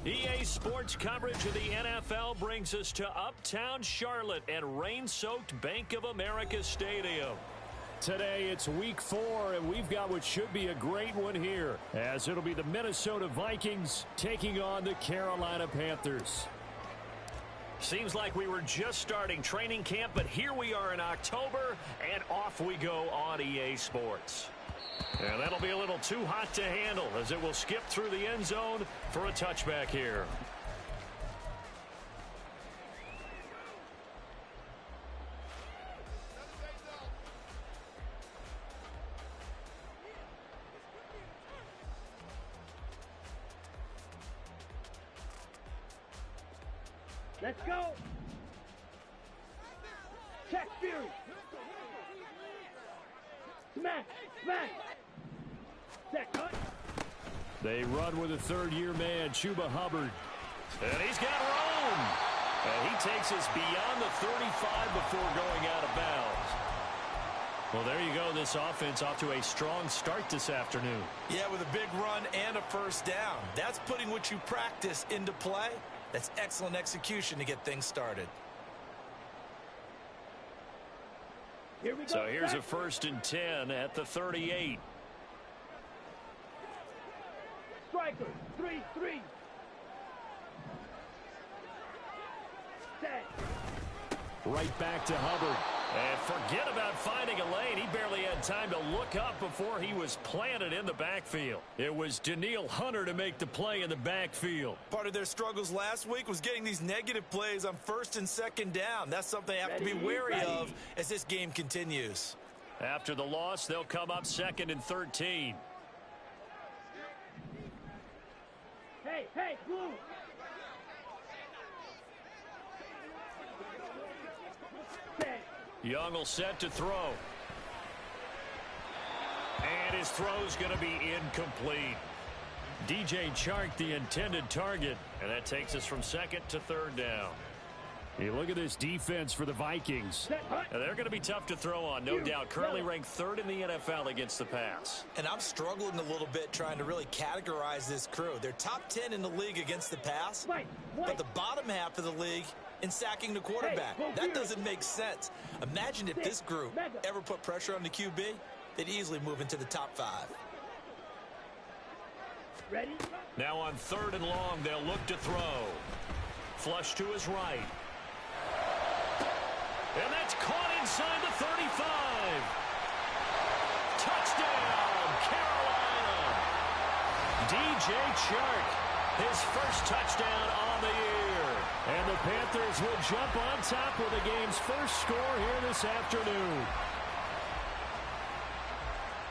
EA Sports coverage of the NFL brings us to Uptown Charlotte and rain-soaked Bank of America Stadium. Today it's week 4, and we've got what should be a great one here, as it'll be the Minnesota Vikings taking on the Carolina Panthers. Seems like we were just starting training camp, but here we are in October, and off we go on EA Sports. And that'll be a little too hot to handle as it will skip through the end zone for a touchback here. Let's go. Check Fury. Smash. Smash. Set cut. They run with a third-year man, Chuba Hubbard. And he's got room. And he takes us beyond the 35 before going out of bounds. Well, there you go. This offense off to a strong start this afternoon. Yeah, with a big run and a first down. That's putting what you practice into play. That's excellent execution to get things started. Here we go. So here's a 1st and 10 at the 38. Striker, 3-3. Set. Right back to Hubbard. And forget about finding a lane. He barely had time to look up before he was planted in the backfield. It was Danielle Hunter to make the play in the backfield. Part of their struggles last week was getting these negative plays on 1st and 2nd down. That's something they have to be wary of as this game continues. After the loss, they'll come up 2nd and 13. Hey, blue. Set. Young will set to throw. And his throw's going to be incomplete. DJ Chark, the intended target. And that takes us from 2nd to 3rd down. You look at this defense for the Vikings. And they're going to be tough to throw on, no doubt. Currently ranked 3rd in the NFL against the pass. And I'm struggling a little bit trying to really categorize this crew. They're top 10 in the league against the pass, but the bottom half of the league in sacking the quarterback. That doesn't make sense. Imagine if this group ever put pressure on the QB, they'd easily move into the top 5. Ready? Now on 3rd and long, they'll look to throw. Flush to his right. And that's caught inside the 35. Touchdown, Carolina. DJ Chark, his first touchdown on the year. And the Panthers will jump on top with the game's first score here this afternoon.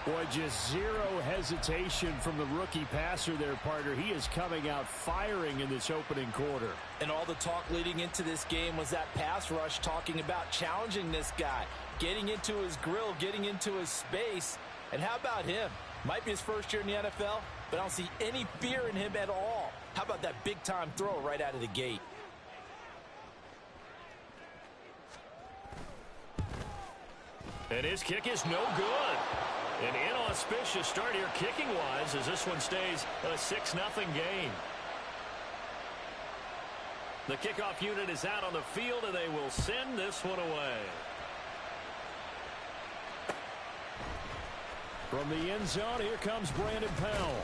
Boy, just zero hesitation from the rookie passer there, partner. He is coming out firing in this opening quarter. And all the talk leading into this game was that pass rush talking about challenging this guy, getting into his grill, getting into his space. And how about him? Might be his first year in the NFL, but I don't see any fear in him at all. How about that big-time throw right out of the gate? And his kick is no good. An inauspicious start here kicking-wise as this one stays a 6-0 game. The kickoff unit is out on the field, and they will send this one away. From the end zone, here comes Brandon Powell.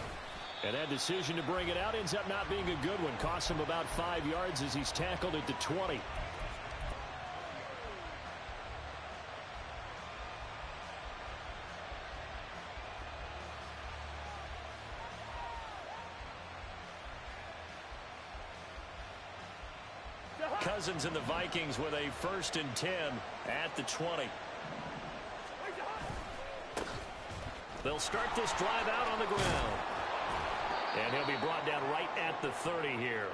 And that decision to bring it out ends up not being a good one. Costs him about 5 yards as he's tackled at the 20. Cousins and the Vikings with a 1st and 10 at the 20. They'll start this drive out on the ground. And he'll be brought down right at the 30 here.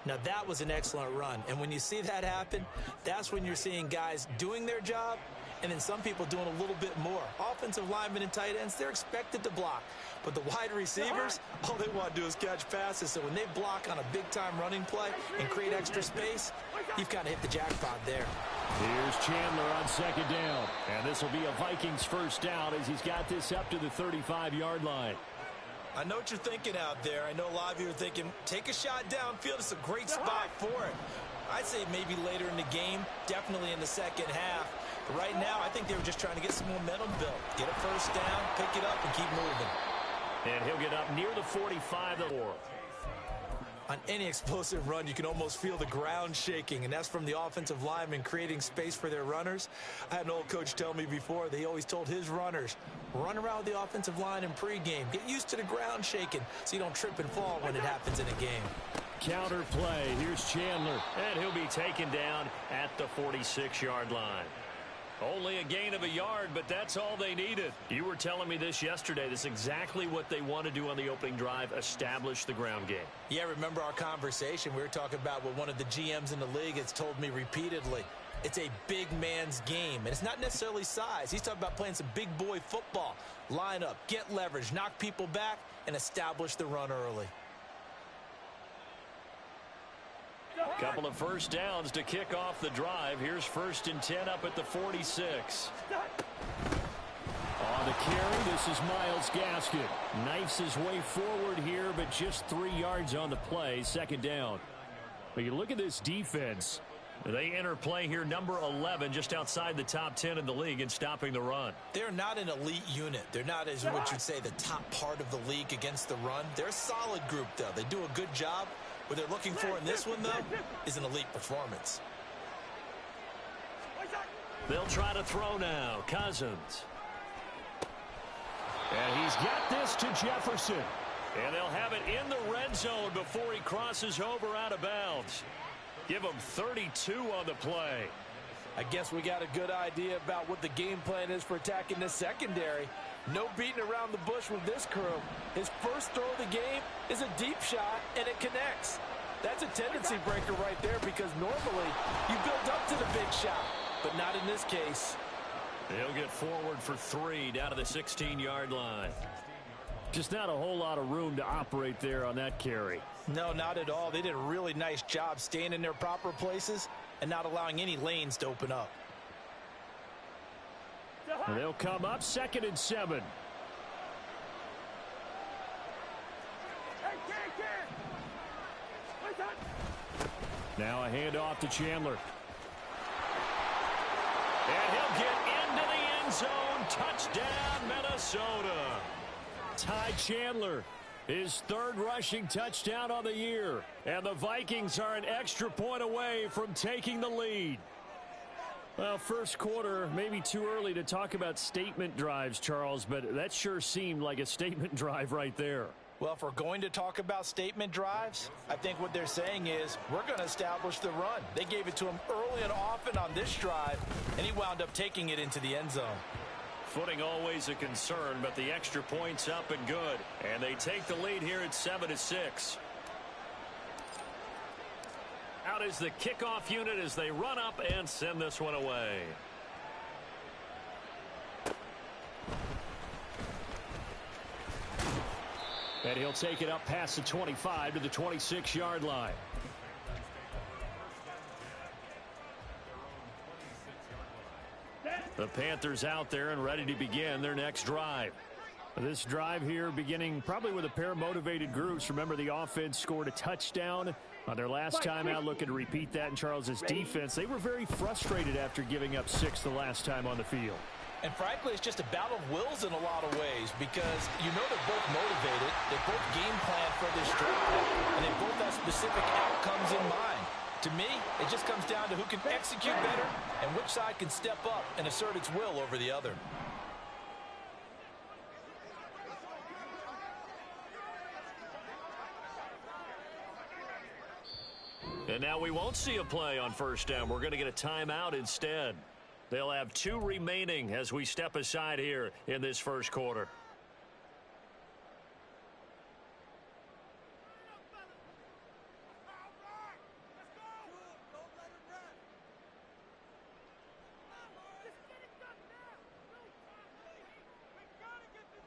Now that was an excellent run. And when you see that happen, that's when you're seeing guys doing their job and then some people doing a little bit more. Offensive linemen and tight ends, they're expected to block. But the wide receivers, all they want to do is catch passes. So when they block on a big-time running play and create extra space, you've kind of hit the jackpot there. Here's Chandler on 2nd down. And this will be a Vikings 1st down as he's got this up to the 35-yard line. I know what you're thinking out there. I know a lot of you are thinking, take a shot downfield. It's a great spot for it. I'd say maybe later in the game, definitely in the second half. But right now, I think they were just trying to get some momentum built. Get a first down, pick it up, and keep moving. And he'll get up near the 45. On any explosive run, you can almost feel the ground shaking, and that's from the offensive linemen creating space for their runners. I had an old coach tell me before, they always told his runners, run around the offensive line in pregame. Get used to the ground shaking so you don't trip and fall when it happens in a game. Counter play. Here's Chandler, and he'll be taken down at the 46-yard line. Only a gain of a yard, but that's all they needed. You were telling me this yesterday. This is exactly what they want to do on the opening drive, establish the ground game. Yeah, remember our conversation? We were talking about what one of the GMs in the league has told me repeatedly. It's a big man's game, and it's not necessarily size. He's talking about playing some big boy football. Line up, get leverage, knock people back, and establish the run early. Couple of first downs to kick off the drive. Here's 1st and 10 up at the 46. On the carry, this is Myles Gaskin. Knifes his way forward here, but just 3 yards on the play. 2nd down. But you look at this defense. They enter play here, number 11, just outside the top 10 in the league in stopping the run. They're not an elite unit. They're not, as what you'd say, the top part of the league against the run. They're a solid group, though. They do a good job. What they're looking for in this one, though, is an elite performance. They'll try to throw now. Cousins. And he's got this to Jefferson. And they'll have it in the red zone before he crosses over out of bounds. Give him 32 on the play. I guess we got a good idea about what the game plan is for attacking this secondary. No beating around the bush with this crew. His first throw of the game is a deep shot, and it connects. That's a tendency breaker right there because normally you build up to the big shot, but not in this case. He'll get forward for 3 down to the 16-yard line. Just not a whole lot of room to operate there on that carry. No, not at all. They did a really nice job staying in their proper places and not allowing any lanes to open up. And they'll come up 2nd and 7. Now a handoff to Chandler. And he'll get into the end zone. Touchdown, Minnesota. Ty Chandler, his 3rd rushing touchdown on the year. And the Vikings are an extra point away from taking the lead. Well, first quarter, maybe too early to talk about statement drives, Charles, but that sure seemed like a statement drive right there. Well, if we're going to talk about statement drives, I think what they're saying is we're going to establish the run. They gave it to him early and often on this drive, and he wound up taking it into the end zone. Footing always a concern, but the extra point's up and good. And they take the lead here at 7-6. Out is the kickoff unit as they run up and send this one away. And he'll take it up past the 25 to the 26-yard line. The Panthers out there and ready to begin their next drive. This drive here beginning probably with a pair of motivated groups. Remember, the offense scored a touchdown on their last time out, looking to repeat that in Charles's defense. They were very frustrated after giving up 6 the last time on the field. And frankly, it's just a battle of wills in a lot of ways because you know they're both motivated. They both game plan for this drive, and they both have specific outcomes in mind. To me, it just comes down to who can execute better and which side can step up and assert its will over the other. And now we won't see a play on first down. We're going to get a timeout instead. They'll have 2 remaining as we step aside here in this first quarter.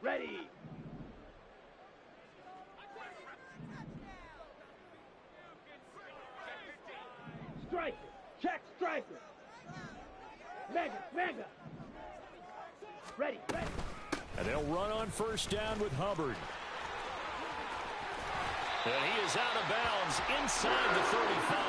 Ready. Striker. Check striker. Mega. Ready. And they'll run on first down with Hubbard. And he is out of bounds inside the 35.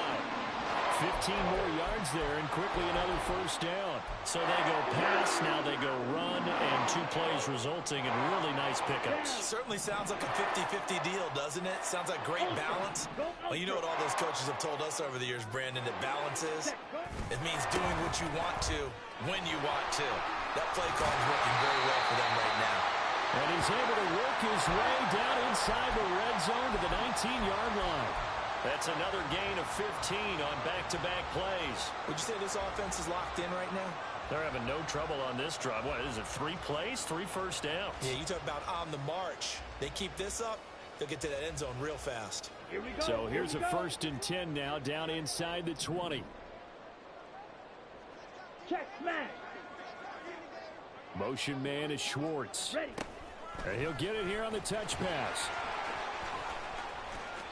15 more yards there, and quickly another first down. So they go pass, now they go run, and 2 plays resulting in really nice pickups. Certainly sounds like a 50-50 deal, doesn't it? Sounds like great balance. Well, you know what all those coaches have told us over the years, Brandon, that balance is? It means doing what you want to, when you want to. That play call is working very well for them right now. And he's able to work his way down inside the red zone to the 19-yard line. That's another gain of 15 on back-to-back plays. Would you say this offense is locked in right now? They're having no trouble on this drive. What is it, 3 plays, 3 first downs? Yeah, you talk about on the march. They keep this up, they'll get to that end zone real fast. Here we go. So here's a 1st and 10 now, down inside the 20. Check smash. Motion man is Schwartz. Ready. And he'll get it here on the touch pass.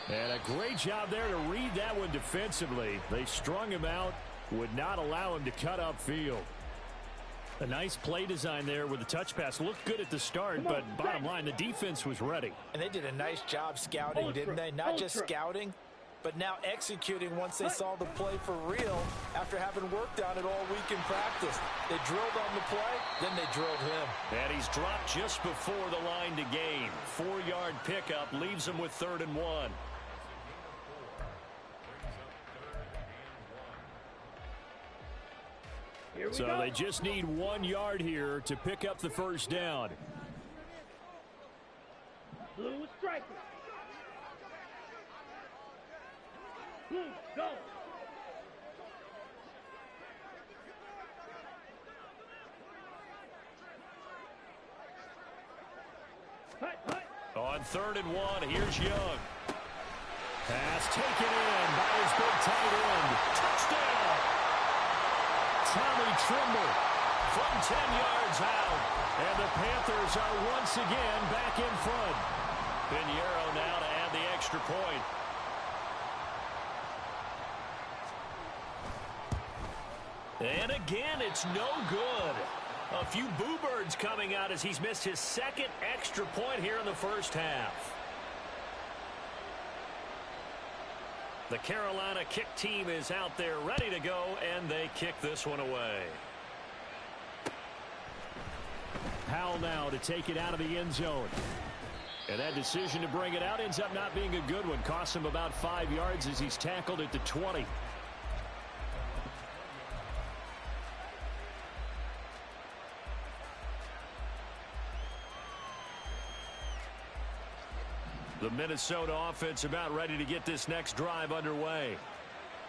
And a great job there to read that one defensively. They strung him out, would not allow him to cut upfield. A nice play design there with the touch pass. Looked good at the start, but bottom line, the defense was ready. And they did a nice job scouting, didn't they? Not just scouting, but now executing once they saw the play for real after having worked on it all week in practice. They drilled on the play, then they drilled him. And he's dropped just before the line to gain. 4-yard pickup leaves him with 3rd and 1. So they just need 1 yard here to pick up the first down. Blue striker. Blue, go. On 3rd and 1, here's Young. Pass taken in by his big tight end. Touchdown! Tommy Trimble from 10 yards out. And the Panthers are once again back in front. Pinheiro now to add the extra point. And again, it's no good. A few boo birds coming out as he's missed his 2nd extra point here in the first half. The Carolina kick team is out there ready to go, and they kick this one away. Powell now to take it out of the end zone. And that decision to bring it out ends up not being a good one. Costs him about 5 yards as he's tackled at the 20. The Minnesota offense about ready to get this next drive underway.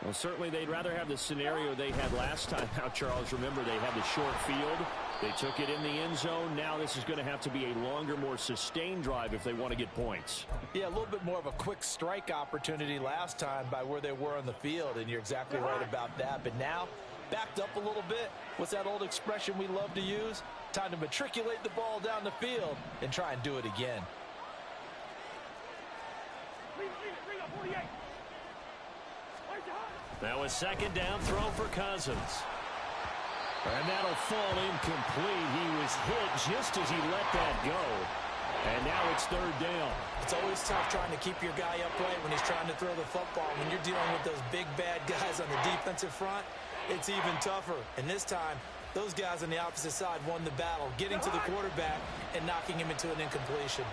Well, certainly they'd rather have the scenario they had last time out, Charles. Remember, they had the short field. They took it in the end zone. Now this is going to have to be a longer, more sustained drive if they want to get points. Yeah, a little bit more of a quick strike opportunity last time by where they were on the field, and you're exactly right about that. But now, backed up a little bit. What's that old expression we love to use? Time to matriculate the ball down the field and try and do it again. Now a 2nd down throw for Cousins. And that'll fall incomplete. He was hit just as he let that go. And now it's 3rd down. It's always tough trying to keep your guy upright when he's trying to throw the football. When you're dealing with those big, bad guys on the defensive front, it's even tougher. And this time, those guys on the opposite side won the battle, getting to the quarterback and knocking him into an incompletion.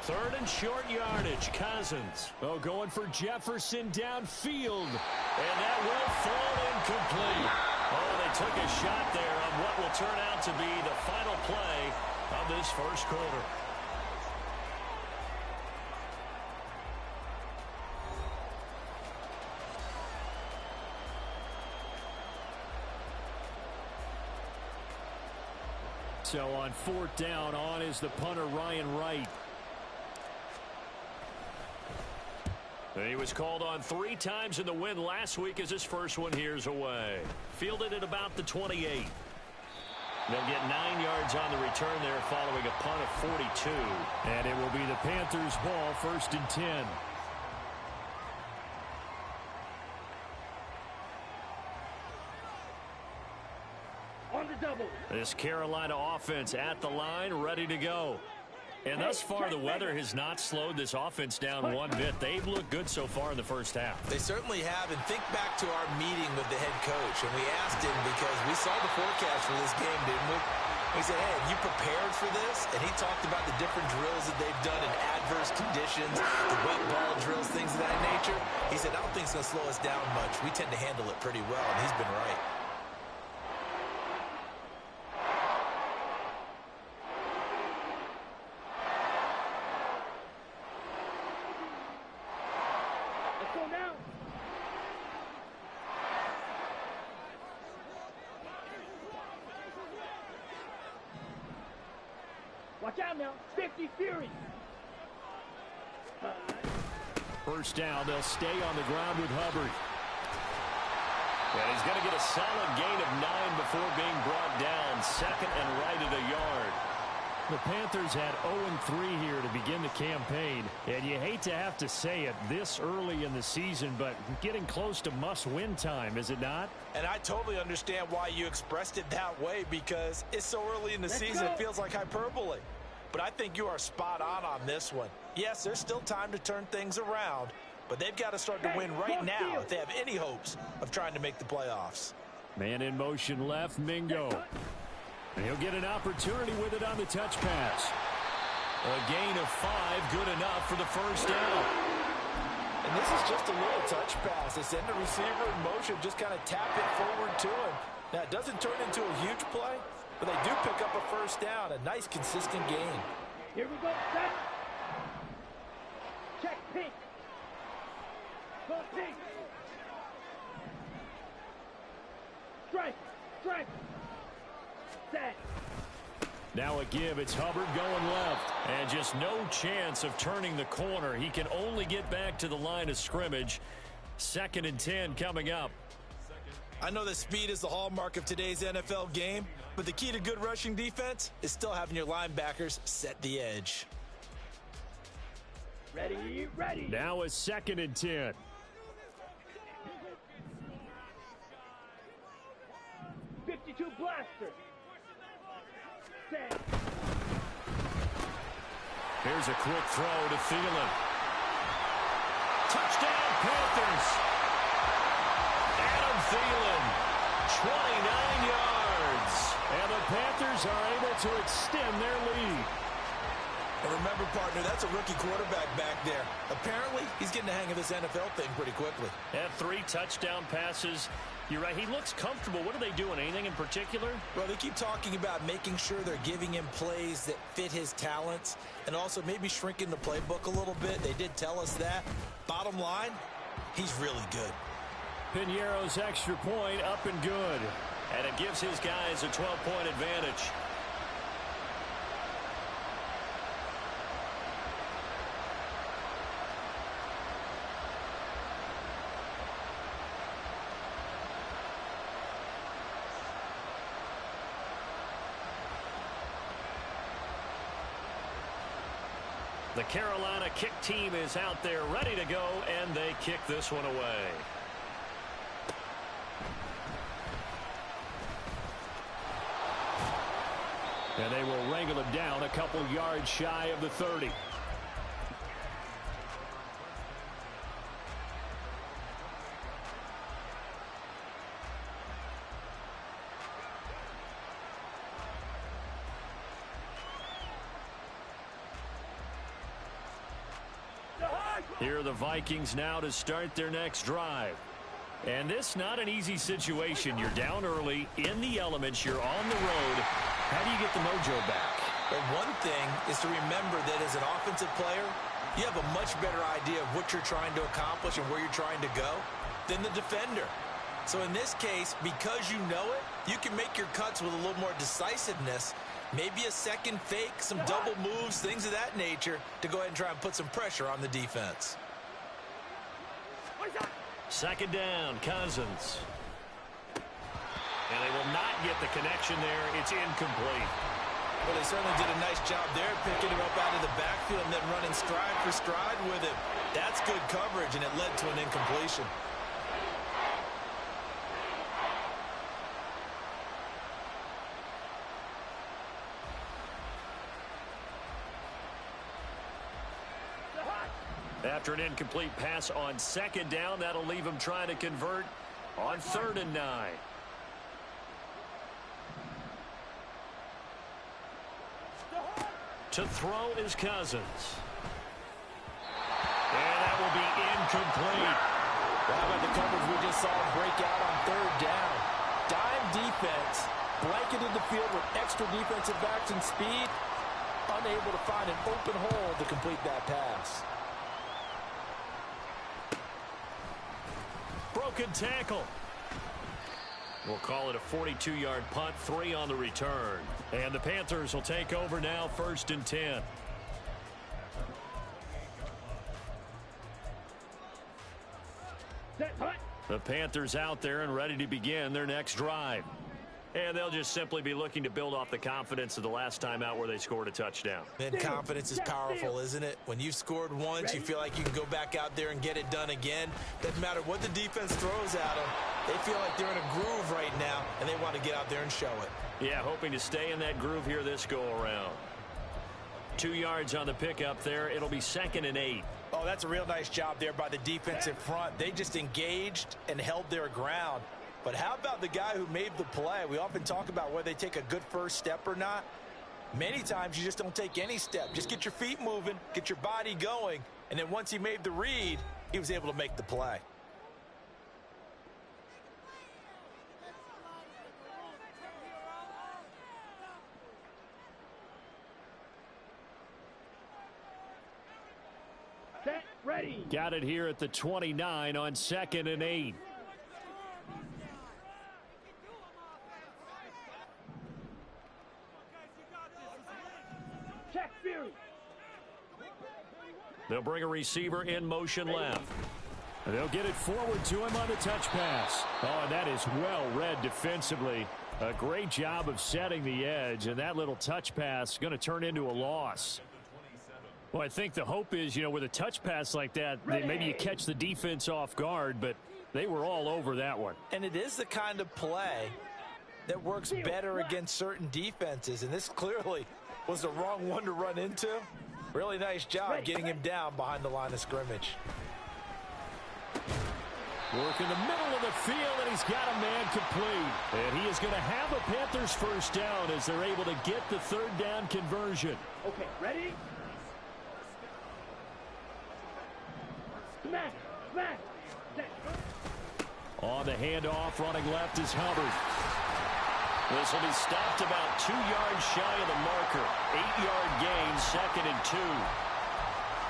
Third and short yardage. Cousins. Oh, going for Jefferson downfield. And that will fall incomplete. Oh, they took a shot there on what will turn out to be the final play of this first quarter. So on 4th down, on is the punter, Ryan Wright. He was called on 3 times in the win last week as his first one here's away. Fielded at about the 28. They'll get 9 yards on the return there following a punt of 42. And it will be the Panthers' ball, 1st and 10. the double. This Carolina offense at the line, ready to go. And thus far, the weather has not slowed this offense down one bit. They've looked good so far in the first half. They certainly have. And think back to our meeting with the head coach. And we asked him because we saw the forecast for this game, didn't we? We said, hey, have you prepared for this? And he talked about the different drills that they've done in adverse conditions, the wet ball drills, things of that nature. He said, I don't think it's going to slow us down much. We tend to handle it pretty well, and he's been right. Let's go now. Watch out now. 50 Fury. First down, they'll stay on the ground with Hubbard. And he's going to get a solid gain of 9 before being brought down. Second and right at a yard. The Panthers had 0-3 here to begin the campaign. And you hate to have to say it this early in the season, but getting close to must-win time, is it not? And I totally understand why you expressed it that way, because it's so early in the season, it feels like hyperbole. But I think you are spot on this one. Yes, there's still time to turn things around, but they've got to start to win right now if they have any hopes of trying to make the playoffs. Man in motion left, Mingo. And he'll get an opportunity with it on the touch pass. A gain of 5, good enough for the first down. And this is just a little touch pass. They send the receiver in motion, just kind of tap it forward to him. Now, it doesn't turn into a huge play, but they do pick up a first down, a nice, consistent gain. Here we go. Set. Check pink. Go pink. Strike. Strike. Set. Now a give. It's Hubbard going left. And just no chance of turning the corner. He can only get back to the line of scrimmage. 2nd and 10 coming up. I know that speed is the hallmark of today's NFL game, but the key to good rushing defense is still having your linebackers set the edge. Ready, ready. Now a 2nd and 10. '52 blaster. Set. Here's a quick throw to Thielen. Touchdown, Panthers. Adam Thielen, 29 yards. And the Panthers are able to extend their lead. And remember, partner, that's a rookie quarterback back there. Apparently, he's getting the hang of this NFL thing pretty quickly. Had 3 touchdown passes. You're right, he looks comfortable. What are they doing? Anything in particular? Well, they keep talking about making sure they're giving him plays that fit his talents and also maybe shrinking the playbook a little bit. They did tell us that. Bottom line, he's really good. Piñeiro's extra point up and good. And it gives his guys a 12-point advantage. The Carolina kick team is out there ready to go, and they kick this one away. And they will wrangle him down a couple yards shy of the 30. Here are the Vikings now to start their next drive. And this not an easy situation. You're down early, in the elements, you're on the road. How do you get the mojo back? Well, one thing is to remember that as an offensive player, you have a much better idea of what you're trying to accomplish and where you're trying to go than the defender. So in this case, because you know it, you can make your cuts with a little more decisiveness. Maybe a second fake, some double moves, things of that nature to go ahead and try and put some pressure on the defense. 2nd down, Cousins. And they will not get the connection there. It's incomplete. Well, they certainly did a nice job there, picking him up out of the backfield and then running stride for stride with him. That's good coverage, and it led to an incompletion. After an incomplete pass on second down, that'll leave him trying to convert on 3rd and 9. To throw is Cousins. And that will be incomplete. Well, how about the coverage we just saw break out on 3rd down? Dime defense, blanketed the field with extra defensive backs and speed, unable to find an open hole to complete that pass. Broken tackle. We'll call it a 42-yard punt, 3 on the return. And the Panthers will take over now, 1st and 10. Set, hut. The Panthers out there and ready to begin their next drive. And they'll just simply be looking to build off the confidence of the last time out where they scored a touchdown. And confidence is powerful, isn't it? When you've scored once, you feel like you can go back out there and get it done again. Doesn't matter what the defense throws at them. They feel like they're in a groove right now, and they want to get out there and show it. Yeah, hoping to stay in that groove here this go-around. 2 yards on the pickup there. It'll be 2nd and 8. Oh, that's a real nice job there by the defensive front. They just engaged and held their ground. But how about the guy who made the play? We often talk about whether they take a good first step or not. Many times you just don't take any step. Just get your feet moving, get your body going, and then once he made the read, he was able to make the play. Set, ready. Got it here at the 29 on 2nd and 8. Check Fury. They'll bring a receiver in motion left. And they'll get it forward to him on the touch pass. Oh, and that is well read defensively. A great job of setting the edge, and that little touch pass is going to turn into a loss. Well, I think the hope is, with a touch pass like that, maybe you catch the defense off guard, but they were all over that one. And it is the kind of play that works better against certain defenses, and this clearly was the wrong one to run into. Really nice job getting him down behind the line of scrimmage. Work in the middle of the field, and he's got a man complete. And he is going to have a Panthers first down as they're able to get the 3rd down conversion. Okay, ready? Smack, smack. Set. On the handoff, running left is Hubbard. This will be stopped about 2 yards shy of the marker. 8-yard gain, 2nd and 2.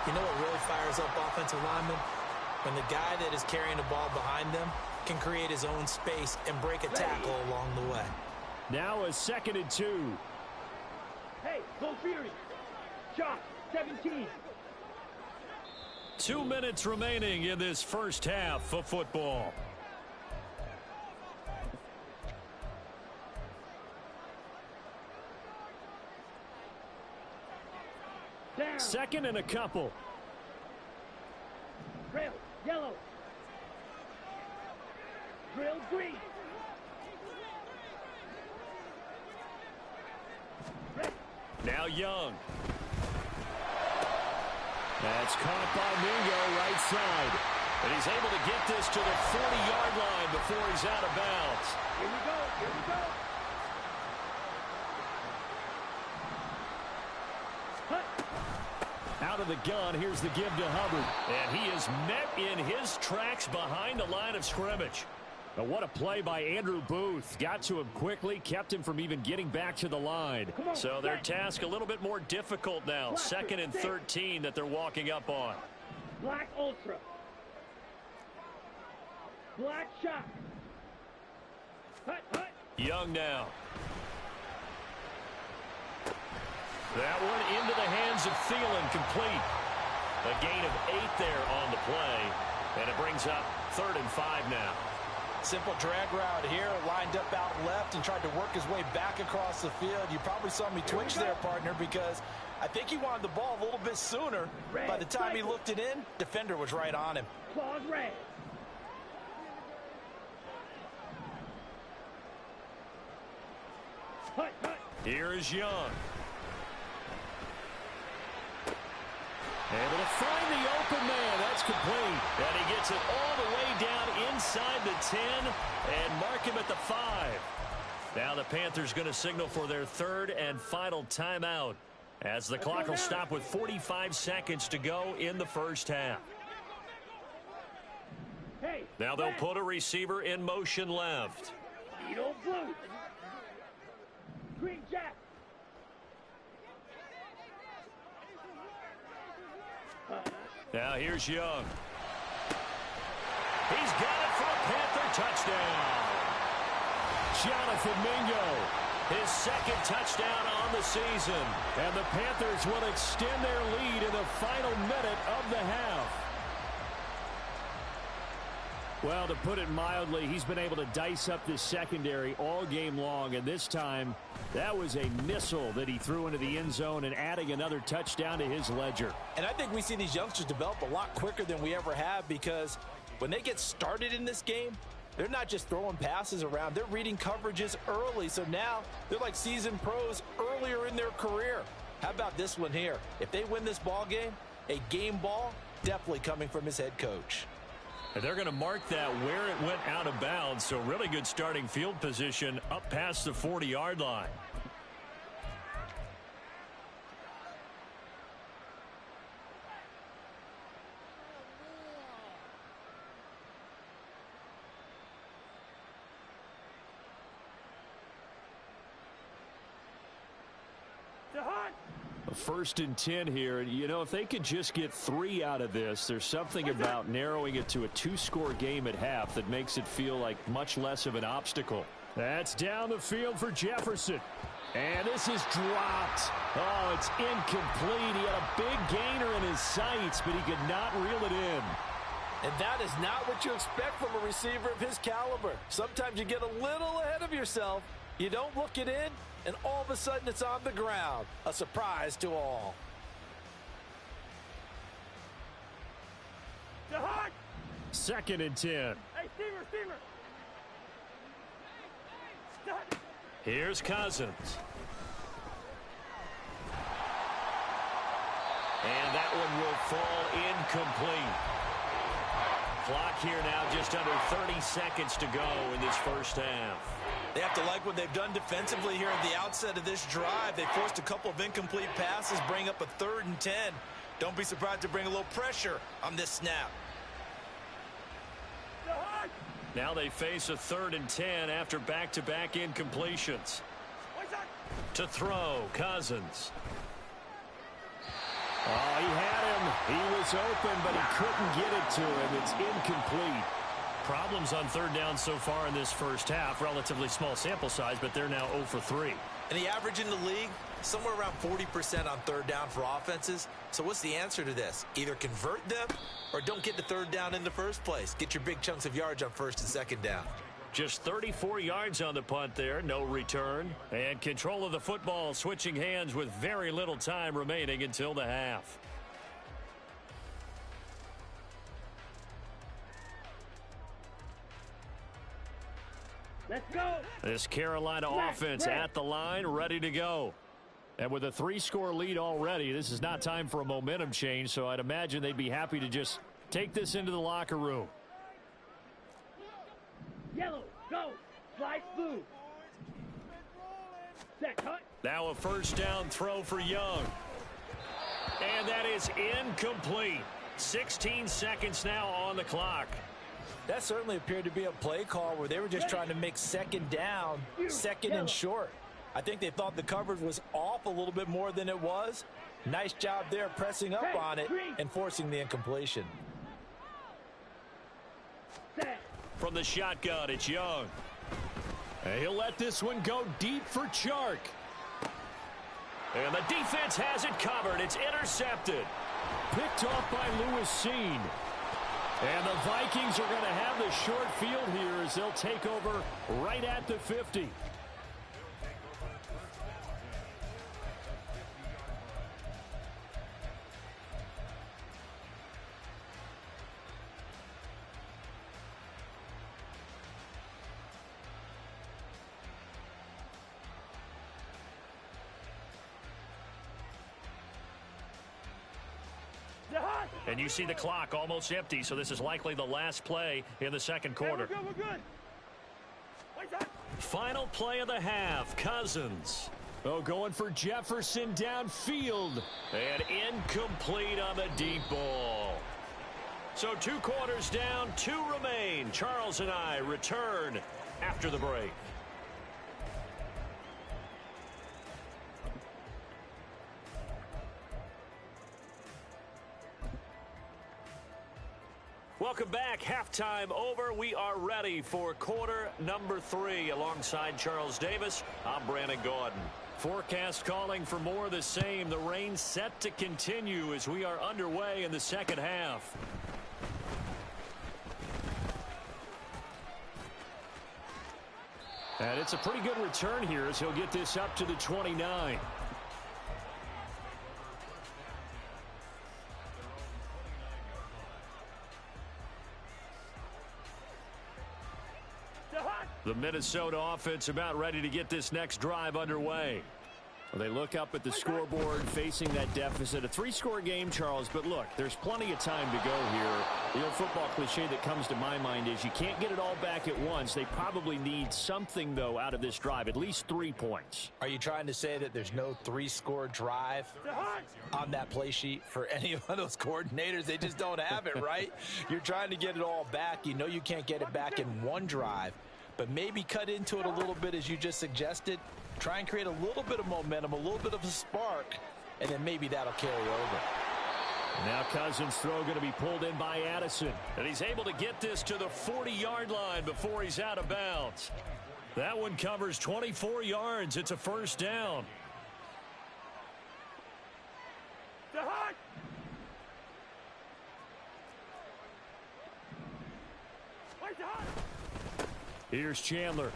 You know what really fires up offensive linemen? When the guy that is carrying the ball behind them can create his own space and break a tackle along the way. Now a 2nd and 2. Hey, go Fury. Shot, 17. 2 minutes remaining in this first half of football. Down. 2nd and a couple. Trail, yellow. Drill, green. Red. Now Young. That's caught by Mingo right side. And he's able to get this to the 40-yard line before he's out of bounds. Here we go, here we go. Out of the gun, here's the give to Hubbard. And he is met in his tracks behind the line of scrimmage. Now, what a play by Andrew Booth. Got to him quickly, kept him from even getting back to the line. So their task a little bit more difficult now. 2nd and 13 that they're walking up on. Black Ultra. Black shot. Hut, hut. Young now. That one into the hands of Thielen, complete. A gain of 8 there on the play. And it brings up 3rd and 5 now. Simple drag route here, lined up out left and tried to work his way back across the field. You probably saw me twitch there, partner, because I think he wanted the ball a little bit sooner. By the time he looked it in, defender was right on him. Claws red. Hut, hut. Here is Young. Able to find the open man. That's complete. And he gets it all the way down inside the 10 and mark him at the 5. Now the Panthers going to signal for their third and final timeout as the clock will stop with 45 seconds to go in the first half. Now they'll put a receiver in motion left. Needle blue. Green Jack. Now here's Young. He's got it for a Panther touchdown. Jonathan Mingo, his second touchdown on the season. And the Panthers will extend their lead in the final minute of the half. Well, to put it mildly, he's been able to dice up this secondary all game long, and this time that was a missile that he threw into the end zone and adding another touchdown to his ledger. And I think we see these youngsters develop a lot quicker than we ever have, because when they get started in this game, they're not just throwing passes around. They're reading coverages early, so now they're like seasoned pros earlier in their career. How about this one here? If they win this ball game, a game ball definitely coming from his head coach. And they're going to mark that where it went out of bounds, so really good starting field position up past the 40-yard line. First and 10 here. You know, if they could just get 3 out of this, there's something about narrowing it to a 2-score game at half that makes it feel like much less of an obstacle. That's down the field for Jefferson. And this is dropped. Oh, it's incomplete. He had a big gainer in his sights, but he could not reel it in. And that is not what you expect from a receiver of his caliber. Sometimes you get a little ahead of yourself. You don't look it in, and all of a sudden it's on the ground. A surprise to all. Second and 10. Hey, Steamer. Here's Cousins. And that one will fall incomplete. Clock here now just under 30 seconds to go in this first half. They have to like what they've done defensively here at the outset of this drive. They forced a couple of incomplete passes, bring up a 3rd and 10. Don't be surprised to bring a little pressure on this snap. Now they face a 3rd and 10 after back-to-back incompletions. To throw, Cousins. Oh, he had him. He was open, but he couldn't get it to him. It's incomplete. Problems on 3rd down so far in this first half. Relatively small sample size, but they're now 0 for 3. And the average in the league, somewhere around 40% on 3rd down for offenses. So what's the answer to this? Either convert them or don't get the 3rd down in the first place. Get your big chunks of yards on 1st and 2nd down. Just 34 yards on the punt there. No return. And control of the football switching hands with very little time remaining until the half. Let's go. This Carolina offense at the line, ready to go. And with a 3-score lead already, this is not time for a momentum change, so I'd imagine they'd be happy to just take this into the locker room. Yellow, go. Slide blue. Set, cut. Now a 1st down throw for Young. And that is incomplete. 16 seconds now on the clock. That certainly appeared to be a play call where they were just trying to make 2nd down, 2nd and short. I think they thought the coverage was off a little bit more than it was. Nice job there pressing up on it and forcing the incompletion. From the shotgun, it's Young. And he'll let this one go deep for Chark. And the defense has it covered. It's intercepted. Picked off by Lewis Seen. And the Vikings are going to have the short field here as they'll take over right at the 50. And you see the clock almost empty, so this is likely the last play in the second quarter. We're good. Final play of the half, Cousins. Oh, going for Jefferson downfield. And incomplete on the deep ball. So 2 quarters down, 2 remain. Charles and I return after the break. Welcome back. Halftime over. We are ready for quarter number 3. Alongside Charles Davis, I'm Brandon Gaudin. Forecast calling for more of the same. The rain set to continue as we are underway in the second half. And it's a pretty good return here as he'll get this up to the 29. The Minnesota offense about ready to get this next drive underway. Well, they look up at the scoreboard facing that deficit. A 3-score game, Charles, but look, there's plenty of time to go here. The old football cliche that comes to my mind is you can't get it all back at once. They probably need something, though, out of this drive, at least 3 points. Are you trying to say that there's no 3-score drive on that play sheet for any of those coordinators? They just don't have it, right? You're trying to get it all back. You know you can't get it back in one drive, but maybe cut into it a little bit as you just suggested. Try and create a little bit of momentum, a little bit of a spark, and then maybe that'll carry over. Now Cousins' throw going to be pulled in by Addison. And he's able to get this to the 40-yard line before he's out of bounds. That one covers 24 yards. It's a first down. Here's Chandler.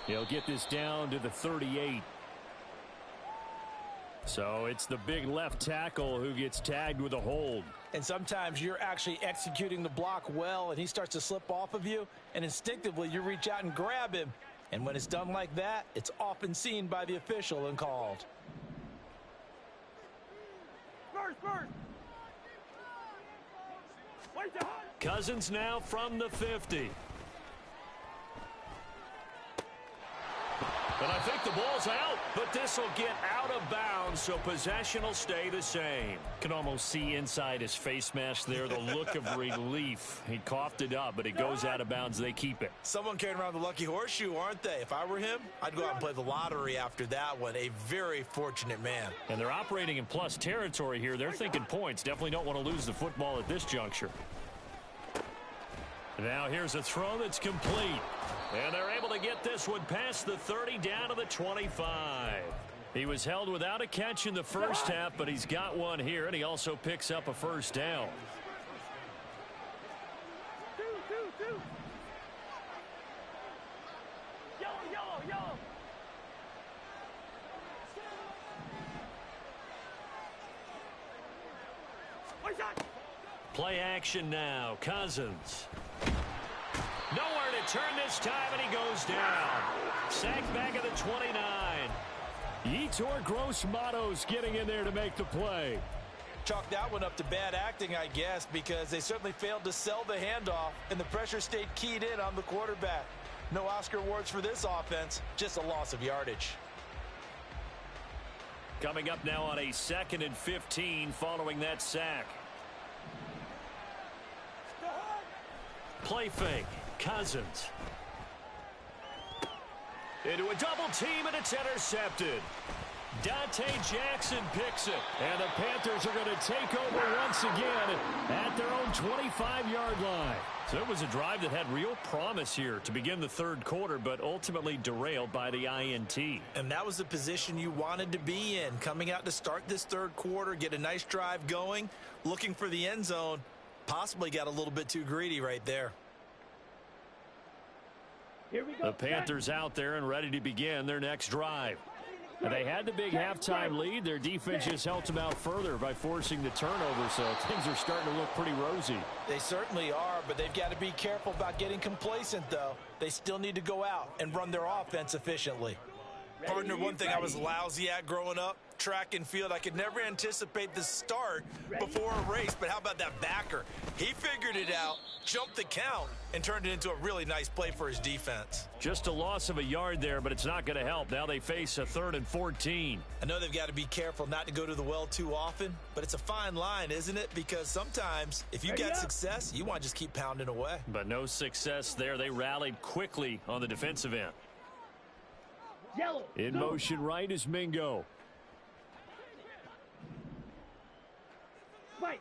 He'll get this down to the 38. So it's the big left tackle who gets tagged with a hold. And sometimes you're actually executing the block well, and he starts to slip off of you, and instinctively you reach out and grab him. And when it's done like that, it's often seen by the official and called. Cousins now from the 50. And I think the ball's out, but this will get out of bounds, so possession will stay the same. Can almost see inside his face mask there the look of relief. He coughed it up, but it goes out of bounds. They keep it. Someone carrying around the lucky horseshoe, aren't they? If I were him, I'd go out and play the lottery after that one. A very fortunate man. And they're operating in plus territory here. They're thinking points. Definitely don't want to lose the football at this juncture. Now here's a throw that's complete. And they're able to get this one past the 30 down to the 25. He was held without a catch in the first half, but he's got one here, and he also picks up a first down. Yellow. Play action now. Cousins. Nowhere to turn this time, and he goes down. Sacked back at the 29. Yetur Gross-Matos getting in there to make the play. Chalk that one up to bad acting, I guess, because they certainly failed to sell the handoff, and the pressure stayed keyed in on the quarterback. No Oscar awards for this offense, just a loss of yardage. Coming up now on a 2nd and 15 following that sack. Play fake. Cousins. Into a double team, and it's intercepted. Dante Jackson picks it. And the Panthers are going to take over once again at their own 25-yard line. So it was a drive that had real promise here to begin the third quarter, but ultimately derailed by the INT. And that was the position you wanted to be in. Coming out to start this third quarter, get a nice drive going, looking for the end zone. Possibly got a little bit too greedy right there. Here we go. The Panthers out there and ready to begin their next drive. They had the big halftime lead. Their defense just helped them out further by forcing the turnover, so things are starting to look pretty rosy. They certainly are, but they've got to be careful about getting complacent, though. They still need to go out and run their offense efficiently. Partner, one thing I was lousy at growing up, track and field. I could never anticipate the start before a race, but how about that backer? He figured it out, jumped the count, and turned it into a really nice play for his defense. Just a loss of a yard there, but it's not going to help. Now they face a 3rd and 14. I know they've got to be careful not to go to the well too often, but it's a fine line, isn't it? Because sometimes if you get success, you want to just keep pounding away. But no success there. They rallied quickly on the defensive end. Yellow. In motion right is Mingo. White.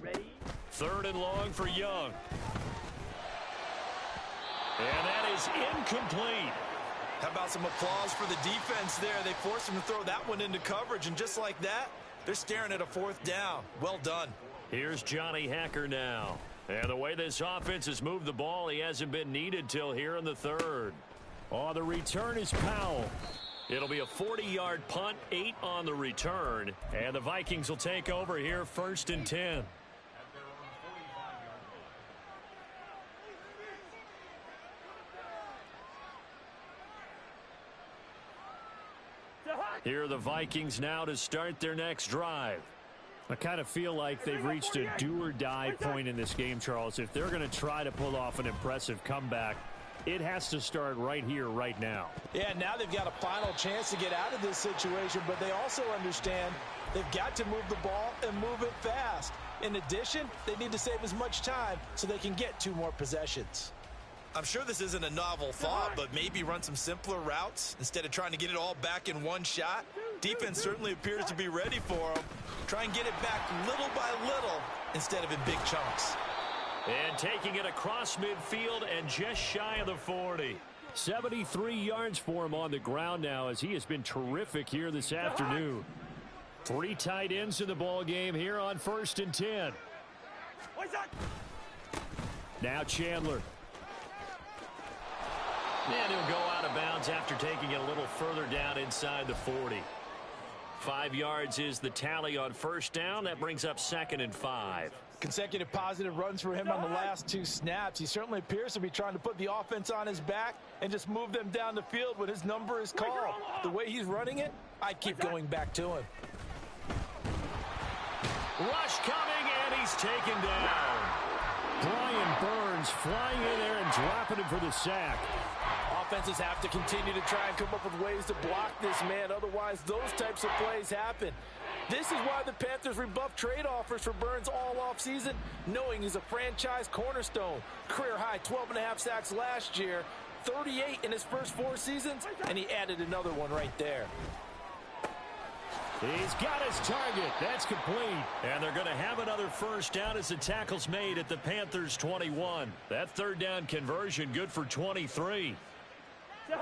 Ready? 3rd and long for Young. And that is incomplete. How about some applause for the defense there? They forced him to throw that one into coverage, and just like that, they're staring at a 4th down. Well done. Here's Johnny Hacker now. And the way this offense has moved the ball, he hasn't been needed till here in the 3rd. On the return is Powell. It'll be a 40-yard punt, 8 on the return. And the Vikings will take over here 1st and 10. Here are the Vikings now to start their next drive. I kind of feel like they've reached a do-or-die point in this game, Charles. If they're going to try to pull off an impressive comeback, it has to start right here, right now. Yeah, now they've got a final chance to get out of this situation, but they also understand they've got to move the ball and move it fast. In addition, they need to save as much time so they can get 2 more possessions. I'm sure this isn't a novel thought, but maybe run some simpler routes instead of trying to get it all back in one shot. Defense certainly appears to be ready for them. Try and get it back little by little instead of in big chunks. And taking it across midfield and just shy of the 40. 73 yards for him on the ground now, as he has been terrific here this afternoon. 3 tight ends in the ball game here on 1st and 10. Now Chandler. And he'll go out of bounds after taking it a little further down inside the 40. 5 yards is the tally on 1st down. That brings up 2nd and 5. Consecutive positive runs for him on the last 2 snaps. He certainly appears to be trying to put the offense on his back and just move them down the field when his number is called. The way he's running it, I'd keep going back to him. Rush coming, and he's taken down. Brian Burns flying in there and dropping him for the sack. Offenses have to continue to try and come up with ways to block this man. Otherwise, those types of plays happen. This is why the Panthers rebuffed trade offers for Burns all offseason, knowing he's a franchise cornerstone. Career-high 12.5 sacks last year, 38 in his first 4 seasons, and he added another one right there. He's got his target. That's complete. And they're going to have another 1st down as the tackle's made at the Panthers' 21. That 3rd down conversion good for 23. Lucky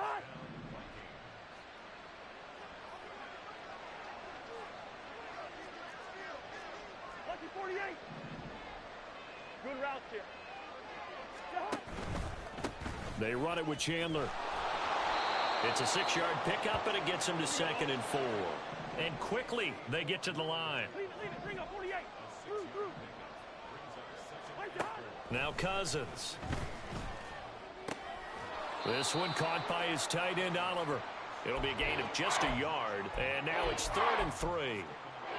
48. Good route here. They run it with Chandler. It's a 6-yard pickup, and it gets them to 2nd and 4. And quickly, they get to the line. Leave it. Bring up 48. Through. Now Cousins. This one caught by his tight end, Oliver. It'll be a gain of just a yard, and now it's 3rd and 3.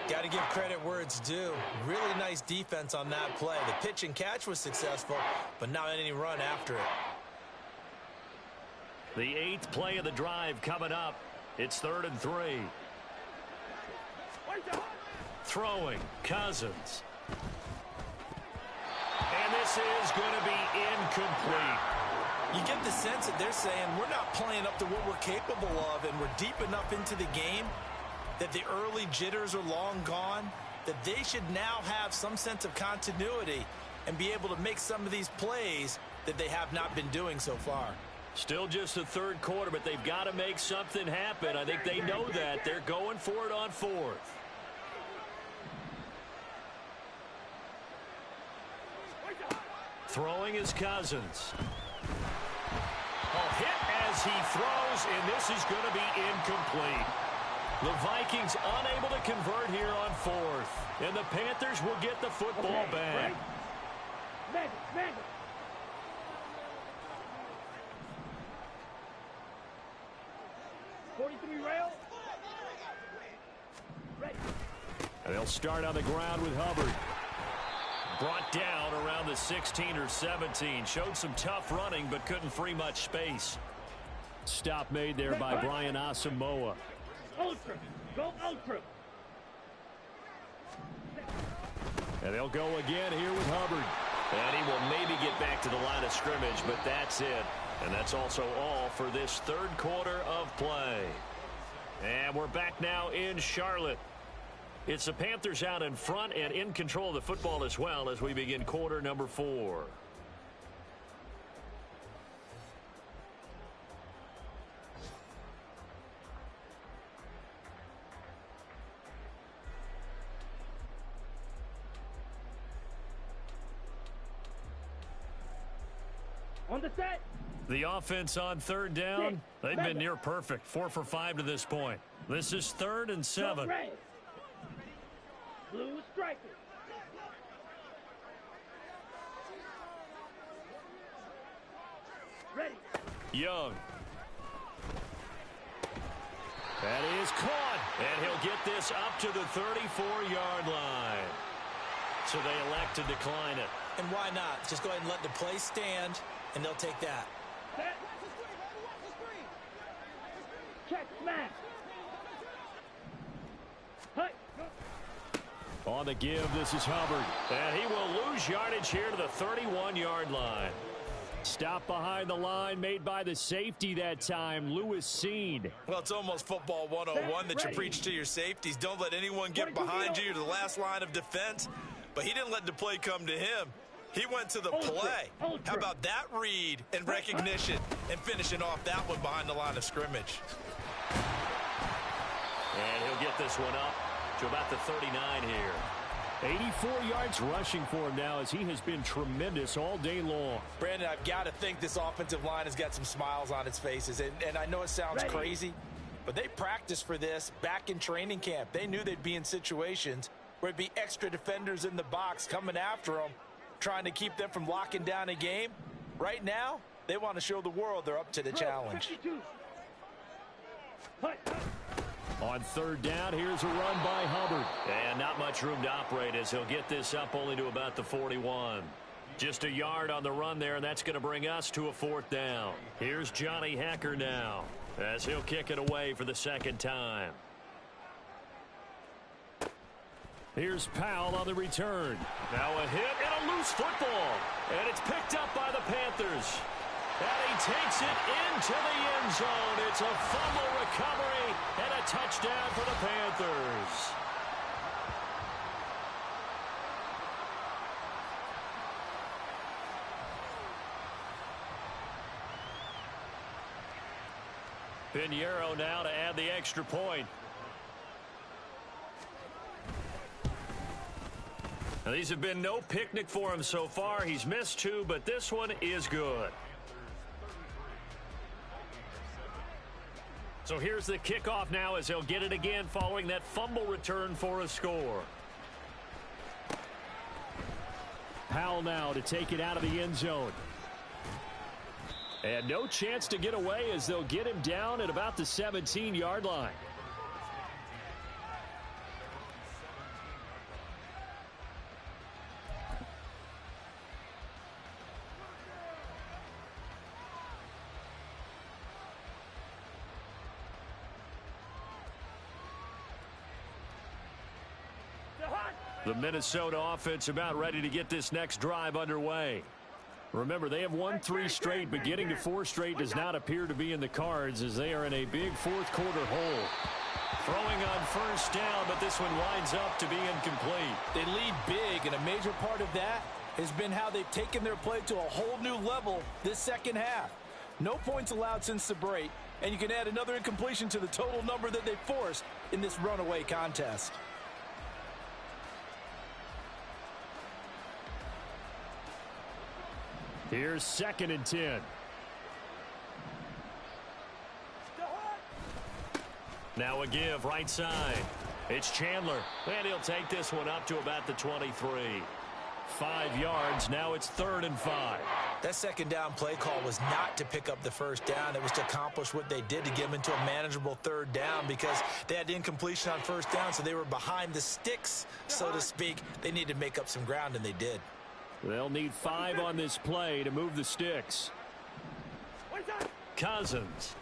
Got to give credit where it's due. Really nice defense on that play. The pitch and catch was successful, but not any run after it. The 8th play of the drive coming up. It's 3rd and 3. Throwing, Cousins. And this is going to be incomplete. You get the sense that they're saying we're not playing up to what we're capable of, and we're deep enough into the game that the early jitters are long gone, that they should now have some sense of continuity and be able to make some of these plays that they have not been doing so far. Still just the 3rd quarter, but they've got to make something happen. I think they know that. They're going for it on 4th. Throwing is Cousins. A hit as he throws, and this is going to be incomplete. The Vikings unable to convert here on 4th, and the Panthers will get the football back. Mega. 43 rail. Ready. And they'll start on the ground with Hubbard. Brought down around the 16 or 17. Showed some tough running, but couldn't free much space. Stop made there by Brian Asamoah. Ultra. Go ultra. And they'll go again here with Hubbard. And he will maybe get back to the line of scrimmage, but that's it. And that's also all for this third quarter of play. And we're back now in Charlotte. It's the Panthers out in front and in control of the football as well as we begin quarter number 4. On the set. The offense on third down, they've been near perfect. 4 for 5 to this point. This is 3rd and 7. Blue striker. Ready. Young. That is caught. And he'll get this up to the 34-yard line. So they elect to decline it. And why not? Just go ahead and let the play stand, and they'll take that. Set. Check smash. Hey. On the give, this is Hubbard. And he will lose yardage here to the 31-yard line. Stop behind the line made by the safety that time, Lewis Seed. Well, it's almost football 101 that you preach to your safeties. Don't let anyone get behind you. You're the last line of defense. But he didn't let the play come to him. He went to the play. How about that read and recognition and finishing off that one behind the line of scrimmage? And he'll get this one up to about the 39 here. 84 yards rushing for him now as he has been tremendous all day long. Brandon, I've got to think this offensive line has got some smiles on its faces. And I know it sounds crazy, but they practiced for this back in training camp. They knew they'd be in situations where it'd be extra defenders in the box coming after them, trying to keep them from locking down a game. Right now, they want to show the world they're up to the challenge. On third down, here's a run by Hubbard. And not much room to operate as he'll get this up only to about the 41. Just a yard on the run there, and that's going to bring us to a 4th down. Here's Johnny Hecker now as he'll kick it away for the second time. Here's Powell on the return. Now a hit and a loose football. And it's picked up by the Panthers. And he takes it into the end zone. It's a fumble recovery and a touchdown for the Panthers. Pinheiro now to add the extra point. Now, these have been no picnic for him so far. He's missed 2, but this one is good. So here's the kickoff now as he'll get it again following that fumble return for a score. Powell now to take it out of the end zone. And no chance to get away as they'll get him down at about the 17-yard line. The Minnesota offense about ready to get this next drive underway. Remember, they have won 3 straight, but getting to 4 straight does not appear to be in the cards as they are in a big fourth quarter hole. Throwing on first down, but this one winds up to be incomplete. They lead big, and a major part of that has been how they've taken their play to a whole new level this second half. No points allowed since the break, and you can add another incompletion to the total number that they forced in this runaway contest. Here's 2nd and 10. Now a give right side. It's Chandler, and he'll take this one up to about the 23. 5 yards. Now it's 3rd and 5. That second down play call was not to pick up the first down. It was to accomplish what they did to get them into a manageable 3rd down because they had incompletion on first down, so they were behind the sticks, so to speak. They needed to make up some ground, and they did. They'll need 5 on this play to move the sticks. Cousins.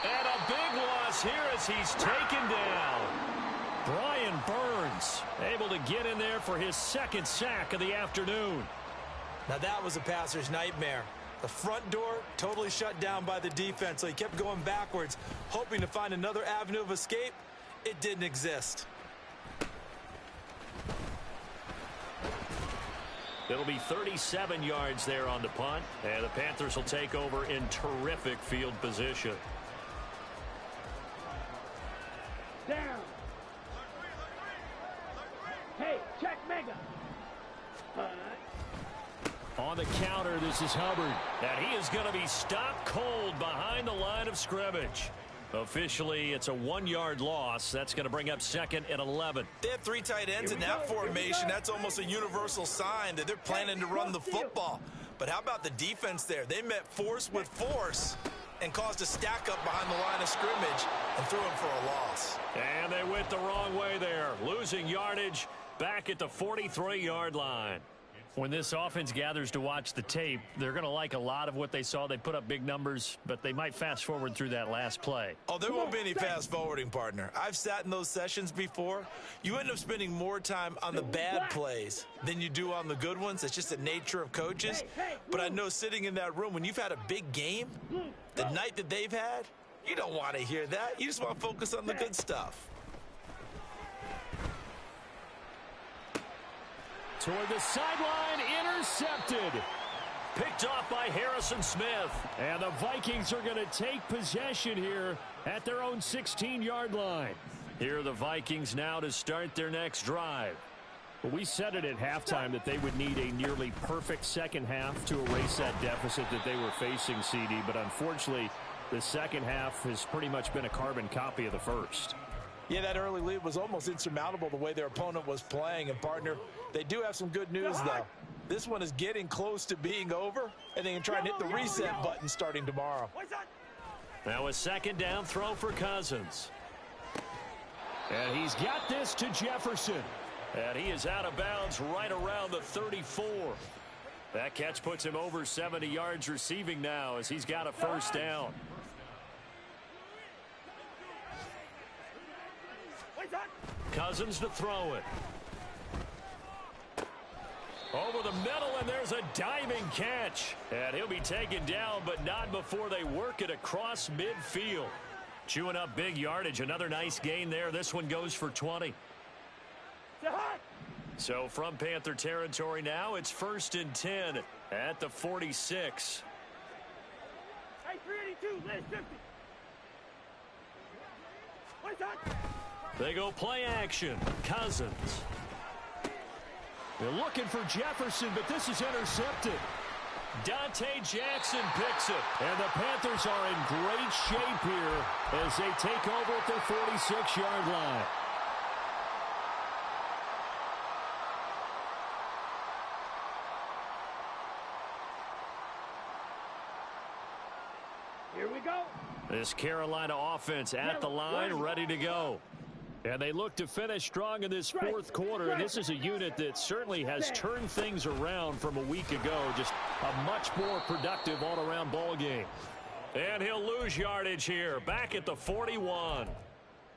And a big loss here as he's taken down. Brian Burns able to get in there for his 2nd sack of the afternoon. Now that was a passer's nightmare. The front door totally shut down by the defense, so he kept going backwards, hoping to find another avenue of escape. It didn't exist. It'll be 37 yards there on the punt, and the Panthers will take over in terrific field position. Down. Hey, check mega. On the counter, this is Hubbard. And he is going to be stopped cold behind the line of scrimmage. Officially, it's a 1-yard loss. That's going to bring up 2nd and 11. They have 3 tight ends in that formation. That's almost a universal sign that they're planning to run the football. But how about the defense there? They met force with force and caused a stack up behind the line of scrimmage and threw him for a loss. And they went the wrong way there, losing yardage back at the 43-yard line. When this offense gathers to watch the tape, they're going to like a lot of what they saw. They put up big numbers, but they might fast forward through that last play. Oh, there won't be any fast forwarding, partner. I've sat in those sessions before. You end up spending more time on the bad plays than you do on the good ones. It's just the nature of coaches. But I know sitting in that room, when you've had a big game, the night that they've had, you don't want to hear that. You just want to focus on the good stuff. Toward the sideline, intercepted. Picked off by Harrison Smith. And the Vikings are going to take possession here at their own 16-yard line. Here are the Vikings now to start their next drive. Well, we said it at halftime that they would need a nearly perfect second half to erase that deficit that they were facing, CD. But unfortunately, the second half has pretty much been a carbon copy of the first. Yeah, that early lead was almost insurmountable the way their opponent was playing. And, partner, they do have some good news, though. This one is getting close to being over, and they can try and hit the reset button starting tomorrow. Now a 2nd down throw for Cousins. And he's got this to Jefferson. And he is out of bounds right around the 34. That catch puts him over 70 yards receiving now as he's got a 1st down. Cousins to throw it. Over the middle, and there's a diving catch. And he'll be taken down, but not before they work it across midfield. Chewing up big yardage. Another nice gain there. This one goes for 20. So from Panther territory now, it's 1st and 10 at the 46. Hey, 382, list 50. They go play action. Cousins. They're looking for Jefferson, but this is intercepted. Dante Jackson picks it. And the Panthers are in great shape here as they take over at their 46-yard line. Here we go. This Carolina offense at the line, ready to go. And they look to finish strong in this 4th quarter. And this is a unit that certainly has turned things around from a week ago. Just a much more productive all-around ball game. And he'll lose yardage here, back at the 41.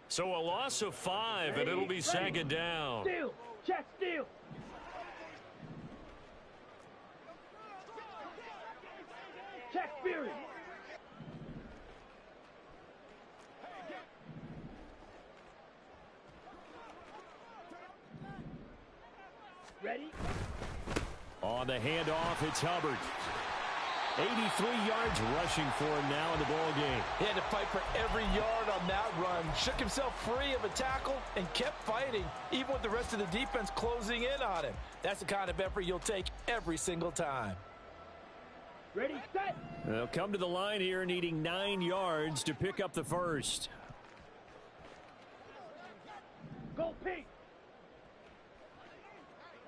So a loss of 5, and it'll be 2nd down. Steal. Check steal. Check Fury. Ready? On the handoff, it's Hubbard. 83 yards rushing for him now in the ball game. He had to fight for every yard on that run. Shook himself free of a tackle and kept fighting, even with the rest of the defense closing in on him. That's the kind of effort you'll take every single time. Ready, set. They'll come to the line here needing 9 yards to pick up the first. Go pink.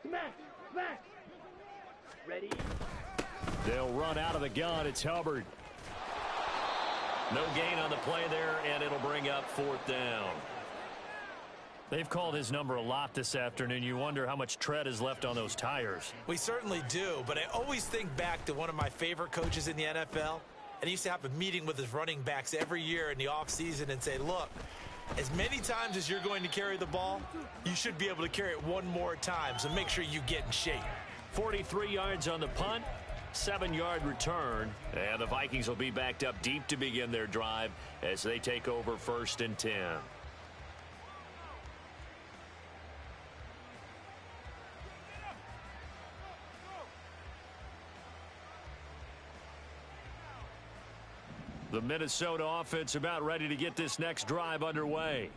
Smash! Smash! Ready? They'll run out of the gun. It's Hubbard. No gain on the play there, and it'll bring up 4th down. They've called his number a lot this afternoon. You wonder how much tread is left on those tires. We certainly do, but I always think back to one of my favorite coaches in the NFL, and he used to have a meeting with his running backs every year in the offseason and say, look, as many times as you're going to carry the ball, you should be able to carry it one more time, so make sure you get in shape. 43 yards on the punt, 7-yard return, and the Vikings will be backed up deep to begin their drive as they take over 1st and 10. The Minnesota offense about ready to get this next drive underway.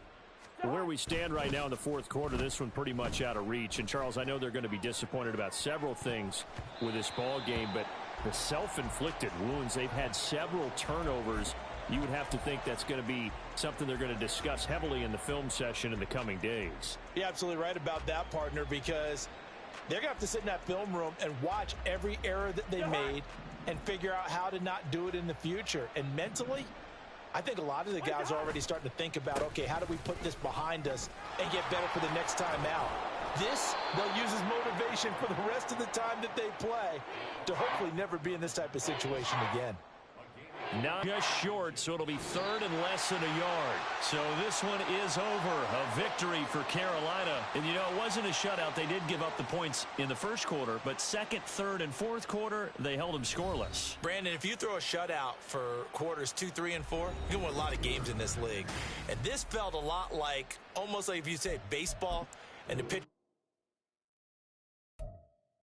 Where we stand right now in the 4th quarter, this one pretty much out of reach. And, Charles, I know they're going to be disappointed about several things with this ball game, but the self-inflicted wounds, they've had several turnovers. You would have to think that's going to be something they're going to discuss heavily in the film session in the coming days. You're absolutely right about that, partner, because they're going to have to sit in that film room and watch every error that they made and figure out how to not do it in the future. And mentally, I think a lot of the guys are already starting to think about, okay, how do we put this behind us and get better for the next time out? This, they'll use as motivation for the rest of the time that they play to hopefully never be in this type of situation again. Now just short, so it'll be 3rd and less than a yard. So this one is over. A victory for Carolina. And, you know, it wasn't a shutout. They did give up the points in the 1st quarter, but 2nd, 3rd, and 4th quarter, they held them scoreless. Brandon, if you throw a shutout for quarters 2, 3, and 4, you can win a lot of games in this league. And this felt a lot like, almost like if you say baseball, and the pitch